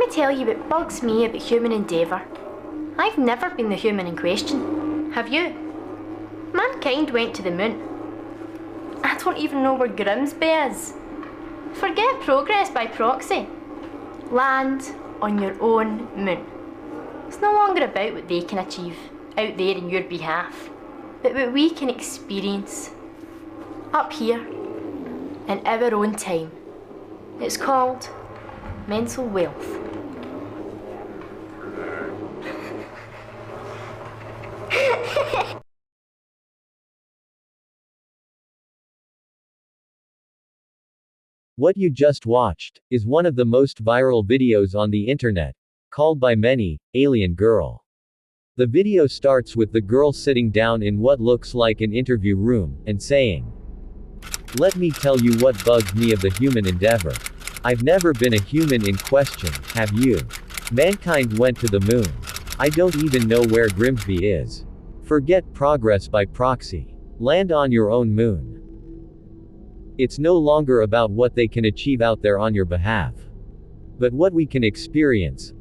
me tell you what bugs me about human endeavour. I've never been the human in question. Have you? Mankind went to the moon. I don't even know where Grimsby is. Forget progress by proxy. Land on your own moon. It's no longer about what they can achieve out there in your behalf, but what we can experience up here in our own time. It's called mental wealth. What you just watched is one of the most viral videos on the internet, called by many, Alien Girl. The video starts with the girl sitting down in what looks like an interview room, and saying, "Let me tell you what bugs me of the human endeavor. I've never been a human in question, have you? Mankind went to the moon. I don't even know where Grimsby is. Forget progress by proxy. Land on your own moon. It's no longer about what they can achieve out there on your behalf, but what we can experience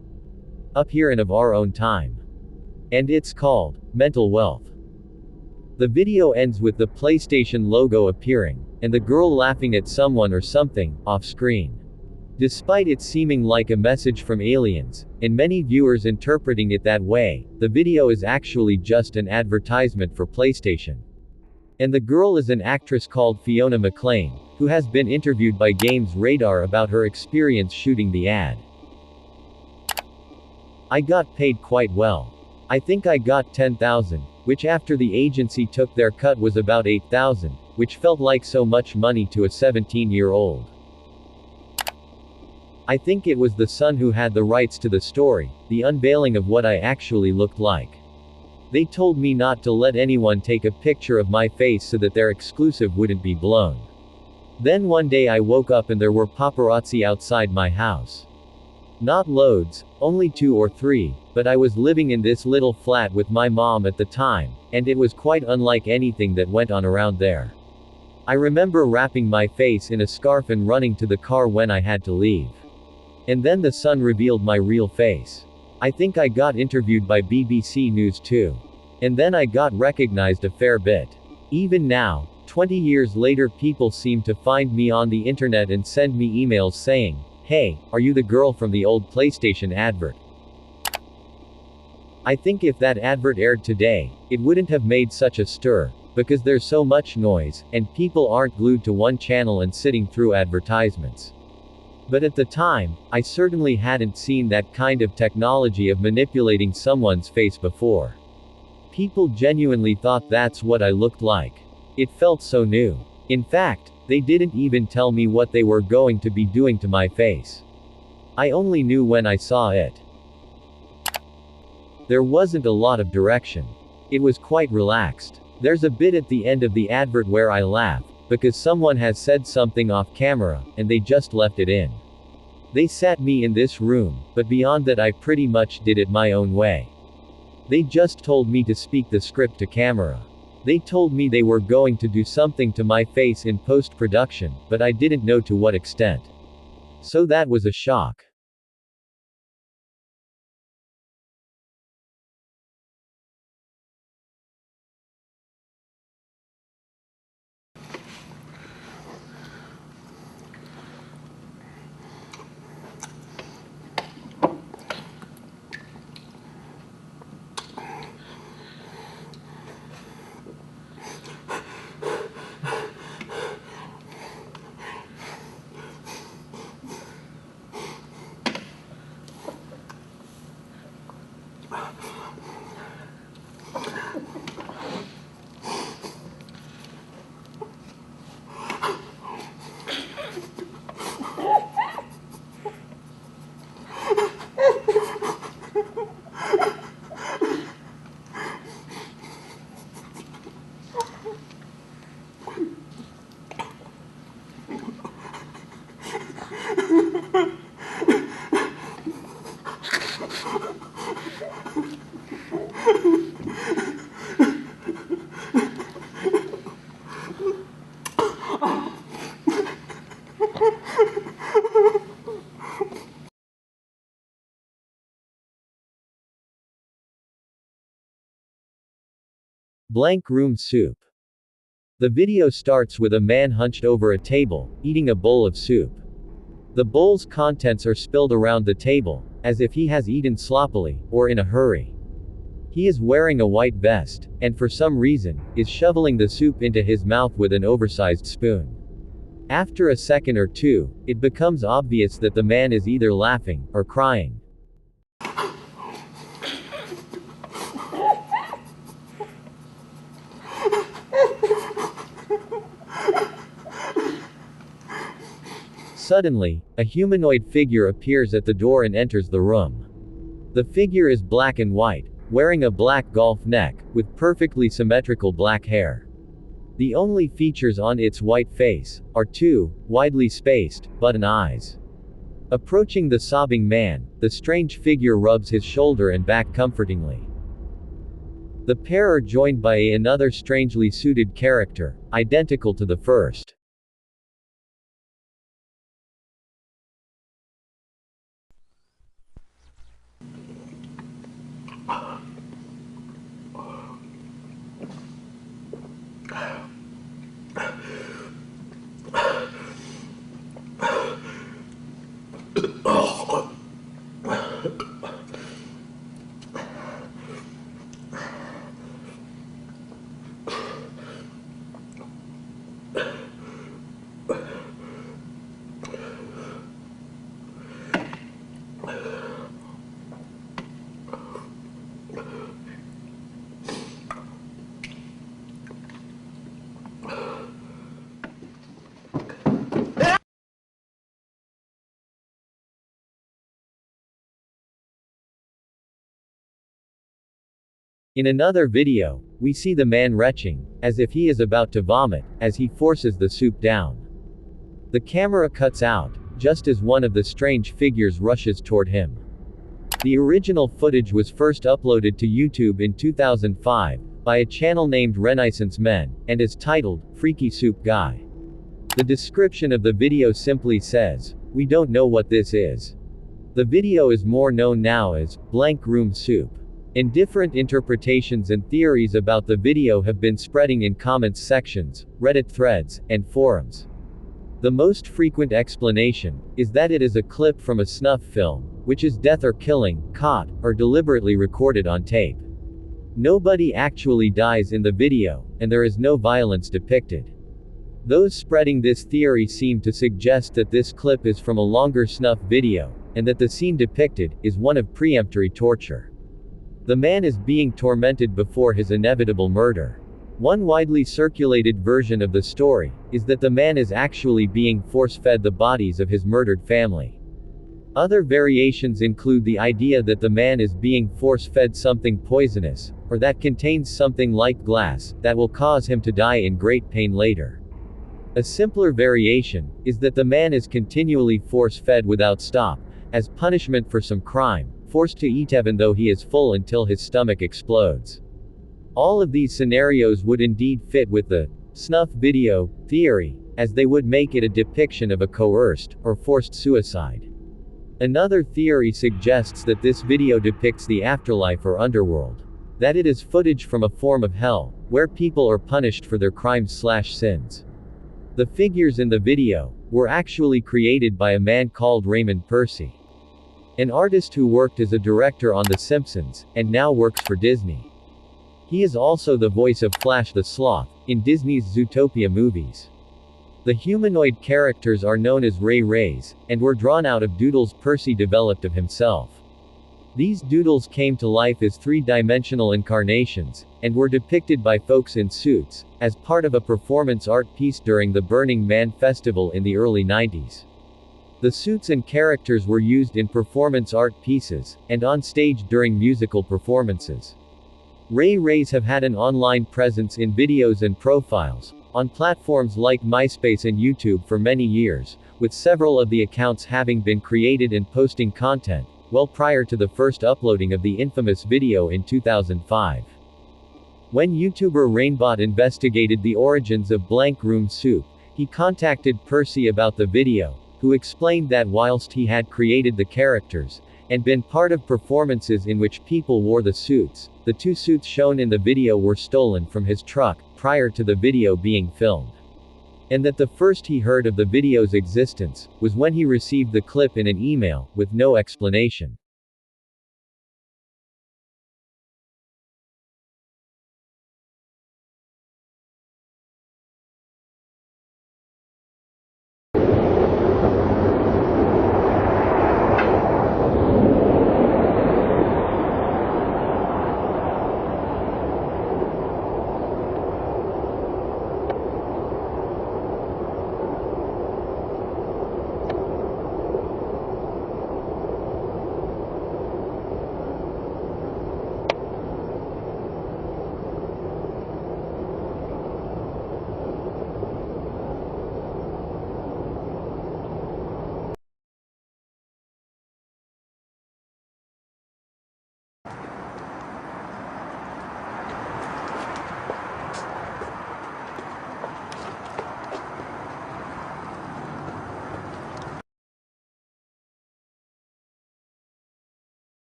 up here and of our own time. And it's called mental wealth." The video ends with the PlayStation logo appearing, and the girl laughing at someone or something, off screen. Despite it seeming like a message from aliens, and many viewers interpreting it that way, the video is actually just an advertisement for PlayStation. And the girl is an actress called Fiona McLean, who has been interviewed by Games Radar about her experience shooting the ad. "I got paid quite well. I think I got 10,000, which after the agency took their cut was about 8,000, which felt like so much money to a 17-year-old. I think it was the son who had the rights to the story, the unveiling of what I actually looked like. They told me not to let anyone take a picture of my face so that their exclusive wouldn't be blown. Then one day I woke up and there were paparazzi outside my house. Not loads, only 2 or 3, but I was living in this little flat with my mom at the time, and it was quite unlike anything that went on around there. I remember wrapping my face in a scarf and running to the car when I had to leave. And then the sun revealed my real face. I think I got interviewed by BBC News too. And then I got recognized a fair bit. Even now, 20 years later, people seem to find me on the internet and send me emails saying, 'Hey, are you the girl from the old PlayStation advert?' I think if that advert aired today, it wouldn't have made such a stir, because there's so much noise, and people aren't glued to one channel and sitting through advertisements. But at the time, I certainly hadn't seen that kind of technology of manipulating someone's face before. People genuinely thought that's what I looked like. It felt so new. In fact, they didn't even tell me what they were going to be doing to my face. I only knew when I saw it. There wasn't a lot of direction. It was quite relaxed. There's a bit at the end of the advert where I laugh, because someone has said something off camera, and they just left it in. They sat me in this room, but beyond that I pretty much did it my own way. They just told me to speak the script to camera. They told me they were going to do something to my face in post-production, but I didn't know to what extent. So that was a shock. Blank room soup. The video starts with a man hunched over a table, eating a bowl of soup. The bowl's contents are spilled around the table, as if he has eaten sloppily, or in a hurry. He is wearing a white vest, and for some reason, is shoveling the soup into his mouth with an oversized spoon. After a second or two, it becomes obvious that the man is either laughing, or crying. Suddenly, a humanoid figure appears at the door and enters the room. The figure is black and white, wearing a black golf neck, with perfectly symmetrical black hair. The only features on its white face are two, widely spaced, button eyes. Approaching the sobbing man, the strange figure rubs his shoulder and back comfortingly. The pair are joined by another strangely suited character, identical to the first. In another video, we see the man retching, as if he is about to vomit, as he forces the soup down. The camera cuts out, just as one of the strange figures rushes toward him. The original footage was first uploaded to YouTube in 2005, by a channel named Renaissance Men, and is titled, Freaky Soup Guy. The description of the video simply says, "We don't know what this is." The video is more known now as, Blank Room Soup. And different interpretations and theories about the video have been spreading in comments sections, Reddit threads, and forums. The most frequent explanation is that it is a clip from a snuff film, which is death or killing, caught, or deliberately recorded on tape. Nobody actually dies in the video, and there is no violence depicted. Those spreading this theory seem to suggest that this clip is from a longer snuff video, and that the scene depicted is one of preemptory torture. The man is being tormented before his inevitable murder. One widely circulated version of the story is that the man is actually being force-fed the bodies of his murdered family. Other variations include the idea that the man is being force-fed something poisonous, or that contains something like glass, that will cause him to die in great pain later. A simpler variation is that the man is continually force-fed without stop, as punishment for some crime, forced to eat even though he is full until his stomach explodes. All of these scenarios would indeed fit with the snuff video theory, as they would make it a depiction of a coerced, or forced suicide. Another theory suggests that this video depicts the afterlife or underworld. That it is footage from a form of hell, where people are punished for their crimes/sins. The figures in the video were actually created by a man called Raymond Percy, an artist who worked as a director on The Simpsons, and now works for Disney. He is also the voice of Flash the Sloth, in Disney's Zootopia movies. The humanoid characters are known as Ray Rays, and were drawn out of doodles Percy developed of himself. These doodles came to life as three-dimensional incarnations, and were depicted by folks in suits, as part of a performance art piece during the Burning Man festival in the early 90s. The suits and characters were used in performance art pieces, and on stage during musical performances. Ray Rays have had an online presence in videos and profiles, on platforms like MySpace and YouTube for many years, with several of the accounts having been created and posting content, well prior to the first uploading of the infamous video in 2005. When YouTuber Rainbot investigated the origins of Blank Room Soup, he contacted Percy about the video, who explained that whilst he had created the characters, and been part of performances in which people wore the suits. The 2 suits shown in the video were stolen from his truck, prior to the video being filmed. And that the first he heard of the video's existence, was when he received the clip in an email, with no explanation.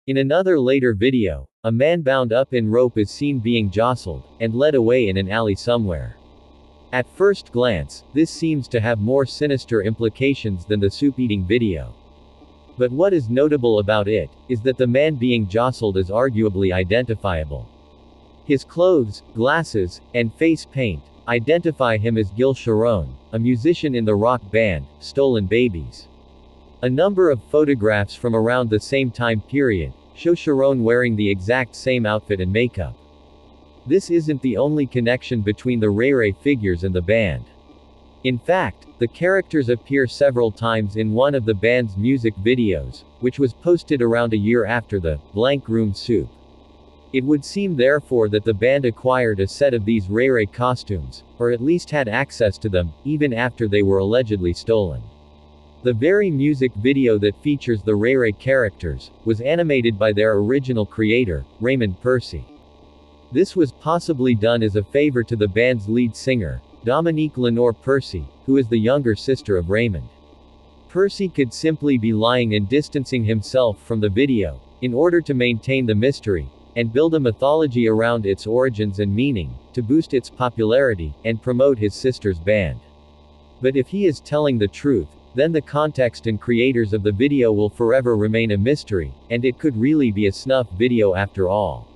In another later video, a man bound up in rope is seen being jostled, and led away in an alley somewhere. At first glance, this seems to have more sinister implications than the soup-eating video. But what is notable about it, is that the man being jostled is arguably identifiable. His clothes, glasses, and face paint identify him as Gil Sharon, a musician in the rock band, Stolen Babies. A number of photographs from around the same time period show Sharon wearing the exact same outfit and makeup. This isn't the only connection between the Ray Ray figures and the band. In fact, the characters appear several times in one of the band's music videos, which was posted around a year after the Blank Room Soup. It would seem therefore that the band acquired a set of these Ray Ray costumes, or at least had access to them, even after they were allegedly stolen. The very music video that features the Ray Ray characters, was animated by their original creator, Raymond Percy. This was possibly done as a favor to the band's lead singer, Dominique Lenore Percy, who is the younger sister of Raymond. Percy could simply be lying and distancing himself from the video, in order to maintain the mystery, and build a mythology around its origins and meaning, to boost its popularity, and promote his sister's band. But if he is telling the truth, then the context and creators of the video will forever remain a mystery, and it could really be a snuff video after all.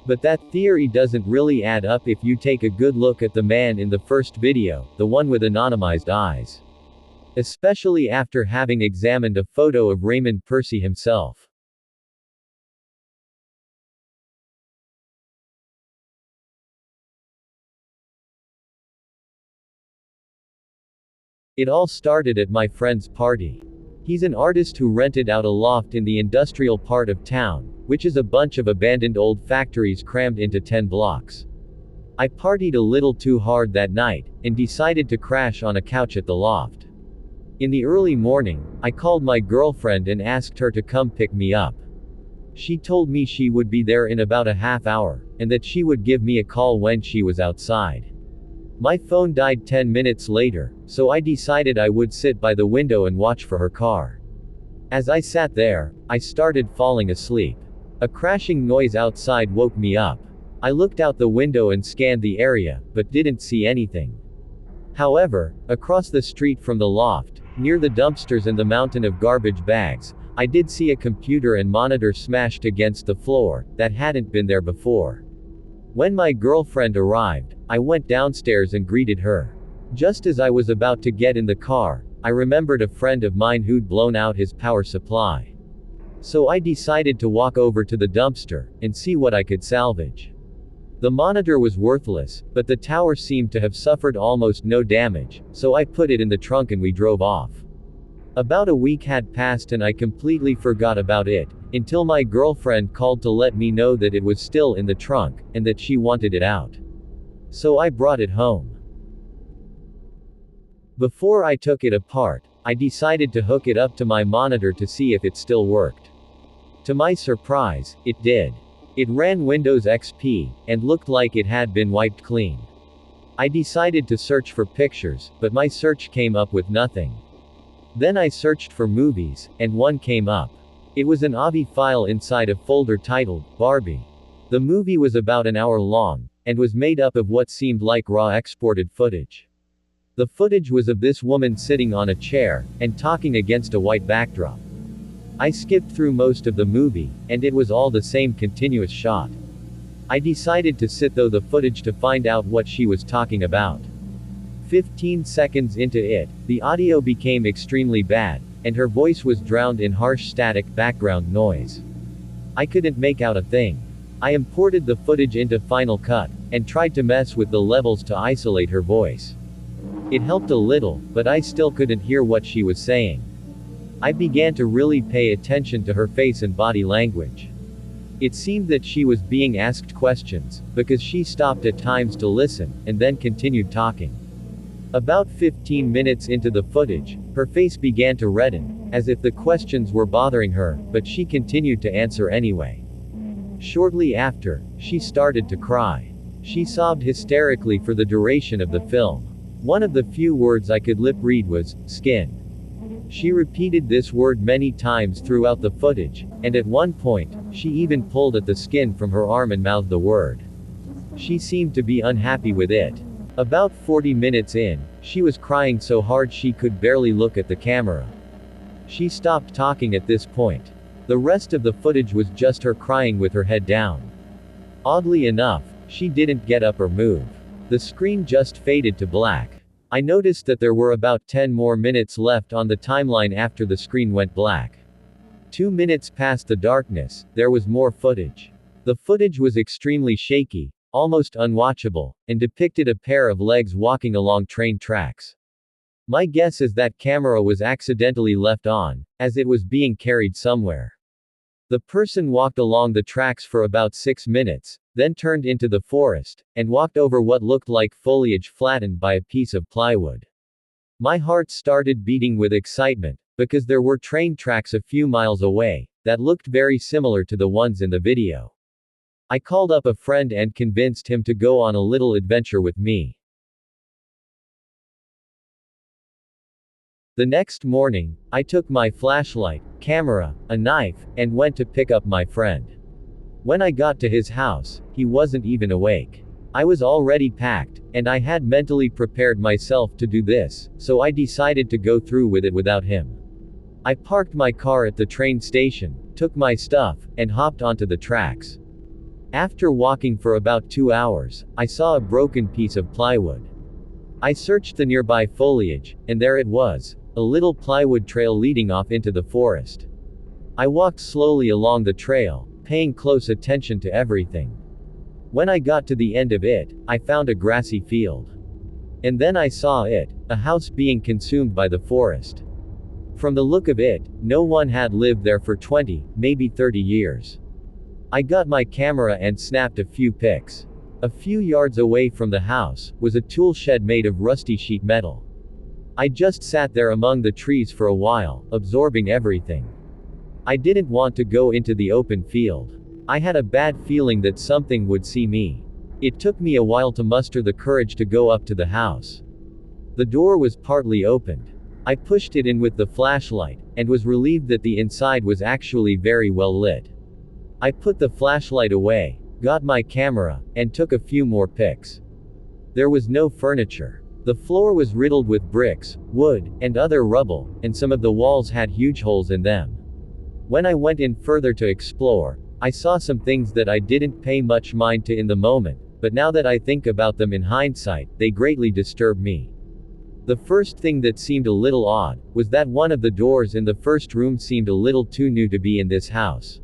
But that theory doesn't really add up if you take a good look at the man in the first video, the one with anonymized eyes. Especially after having examined a photo of Raymond Percy himself. It all started at my friend's party. He's an artist who rented out a loft in the industrial part of town, which is a bunch of abandoned old factories crammed into 10 blocks. I partied a little too hard that night, and decided to crash on a couch at the loft. In the early morning, I called my girlfriend and asked her to come pick me up. She told me she would be there in about a half hour, and that she would give me a call when she was outside. My phone died 10 minutes later, so I decided I would sit by the window and watch for her car. As I sat there, I started falling asleep. A crashing noise outside woke me up. I looked out the window and scanned the area, but didn't see anything. However, across the street from the loft, near the dumpsters and the mountain of garbage bags, I did see a computer and monitor smashed against the floor, that hadn't been there before. When my girlfriend arrived, I went downstairs and greeted her. Just as I was about to get in the car, I remembered a friend of mine who'd blown out his power supply. So I decided to walk over to the dumpster, and see what I could salvage. The monitor was worthless, but the tower seemed to have suffered almost no damage, so I put it in the trunk and we drove off. About a week had passed and I completely forgot about it, until my girlfriend called to let me know that it was still in the trunk, and that she wanted it out. So I brought it home. Before I took it apart, I decided to hook it up to my monitor to see if it still worked. To my surprise, it did. It ran Windows XP, and looked like it had been wiped clean. I decided to search for pictures, but my search came up with nothing. Then I searched for movies, and one came up. It was an AVI file inside a folder titled, Barbie. The movie was about an hour long, and was made up of what seemed like raw exported footage. The footage was of this woman sitting on a chair, and talking against a white backdrop. I skipped through most of the movie, and it was all the same continuous shot. I decided to sit through the footage to find out what she was talking about. 15 seconds into it, the audio became extremely bad, and her voice was drowned in harsh static background noise. I couldn't make out a thing. I imported the footage into Final Cut, and tried to mess with the levels to isolate her voice. It helped a little, but I still couldn't hear what she was saying. I began to really pay attention to her face and body language. It seemed that she was being asked questions, because she stopped at times to listen, and then continued talking. About 15 minutes into the footage, her face began to redden, as if the questions were bothering her, but she continued to answer anyway. Shortly after, she started to cry. She sobbed hysterically for the duration of the film. One of the few words I could lip read was, skin. She repeated this word many times throughout the footage, and at one point, she even pulled at the skin from her arm and mouthed the word. She seemed to be unhappy with it. About 40 minutes in, she was crying so hard she could barely look at the camera. She stopped talking at this point. The rest of the footage was just her crying with her head down. Oddly enough, she didn't get up or move. The screen just faded to black. I noticed that there were about 10 more minutes left on the timeline after the screen went black. 2 minutes past the darkness, there was more footage. The footage was extremely shaky, almost unwatchable, and depicted a pair of legs walking along train tracks. My guess is that camera was accidentally left on, as it was being carried somewhere. The person walked along the tracks for about 6 minutes, then turned into the forest, and walked over what looked like foliage flattened by a piece of plywood. My heart started beating with excitement, because there were train tracks a few miles away, that looked very similar to the ones in the video. I called up a friend and convinced him to go on a little adventure with me. The next morning, I took my flashlight, camera, a knife, and went to pick up my friend. When I got to his house, he wasn't even awake. I was already packed, and I had mentally prepared myself to do this, so I decided to go through with it without him. I parked my car at the train station, took my stuff, and hopped onto the tracks. After walking for about 2 hours, I saw a broken piece of plywood. I searched the nearby foliage, and there it was, a little plywood trail leading off into the forest. I walked slowly along the trail, paying close attention to everything. When I got to the end of it, I found a grassy field. And then I saw it, a house being consumed by the forest. From the look of it, no one had lived there for 20, maybe 30 years. I got my camera and snapped a few pics. A few yards away from the house, was a tool shed made of rusty sheet metal. I just sat there among the trees for a while, absorbing everything. I didn't want to go into the open field. I had a bad feeling that something would see me. It took me a while to muster the courage to go up to the house. The door was partly opened. I pushed it in with the flashlight, and was relieved that the inside was actually very well lit. I put the flashlight away, got my camera, and took a few more pics. There was no furniture. The floor was riddled with bricks, wood, and other rubble, and some of the walls had huge holes in them. When I went in further to explore, I saw some things that I didn't pay much mind to in the moment, but now that I think about them in hindsight, they greatly disturbed me. The first thing that seemed a little odd, was that one of the doors in the first room seemed a little too new to be in this house.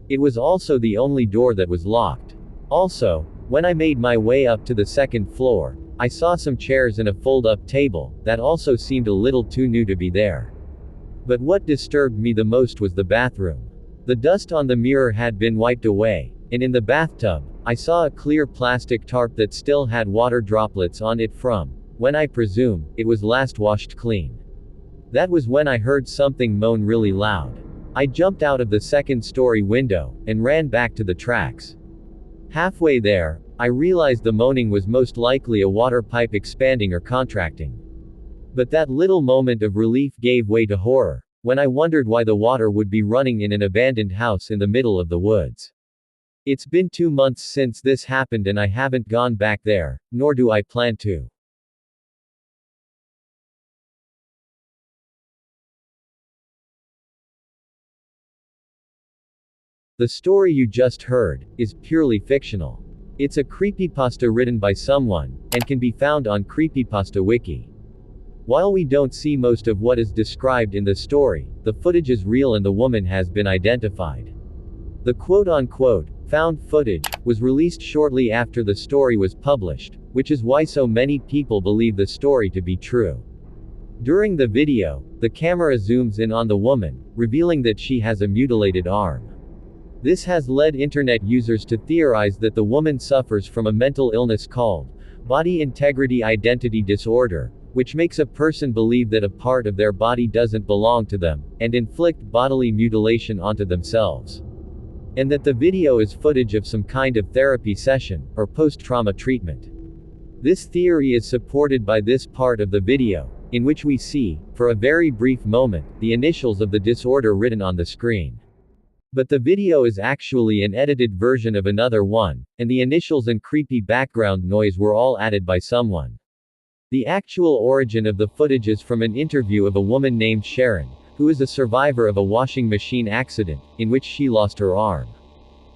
It was also the only door that was locked. Also, when I made my way up to the second floor, I saw some chairs and a fold-up table, that also seemed a little too new to be there. But what disturbed me the most was the bathroom. The dust on the mirror had been wiped away, and in the bathtub, I saw a clear plastic tarp that still had water droplets on it from, when I presume, it was last washed clean. That was when I heard something moan really loud. I jumped out of the second-story window, and ran back to the tracks. Halfway there, I realized the moaning was most likely a water pipe expanding or contracting. But that little moment of relief gave way to horror, when I wondered why the water would be running in an abandoned house in the middle of the woods. It's been 2 months since this happened and I haven't gone back there, nor do I plan to. The story you just heard is purely fictional. It's a creepypasta written by someone, and can be found on Creepypasta Wiki. While we don't see most of what is described in the story, the footage is real and the woman has been identified. The quote-unquote found footage was released shortly after the story was published, which is why so many people believe the story to be true. During the video, the camera zooms in on the woman, revealing that she has a mutilated arm. This has led internet users to theorize that the woman suffers from a mental illness called body integrity identity disorder, which makes a person believe that a part of their body doesn't belong to them, and inflict bodily mutilation onto themselves. And that the video is footage of some kind of therapy session, or post-trauma treatment. This theory is supported by this part of the video, in which we see, for a very brief moment, the initials of the disorder written on the screen. But the video is actually an edited version of another one, and the initials and creepy background noise were all added by someone. The actual origin of the footage is from an interview of a woman named Sharon, who is a survivor of a washing machine accident, in which she lost her arm.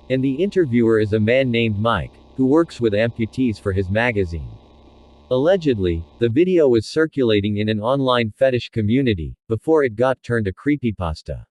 And the interviewer is a man named Mike, who works with amputees for his magazine. Allegedly, the video was circulating in an online fetish community, before it got turned to creepypasta.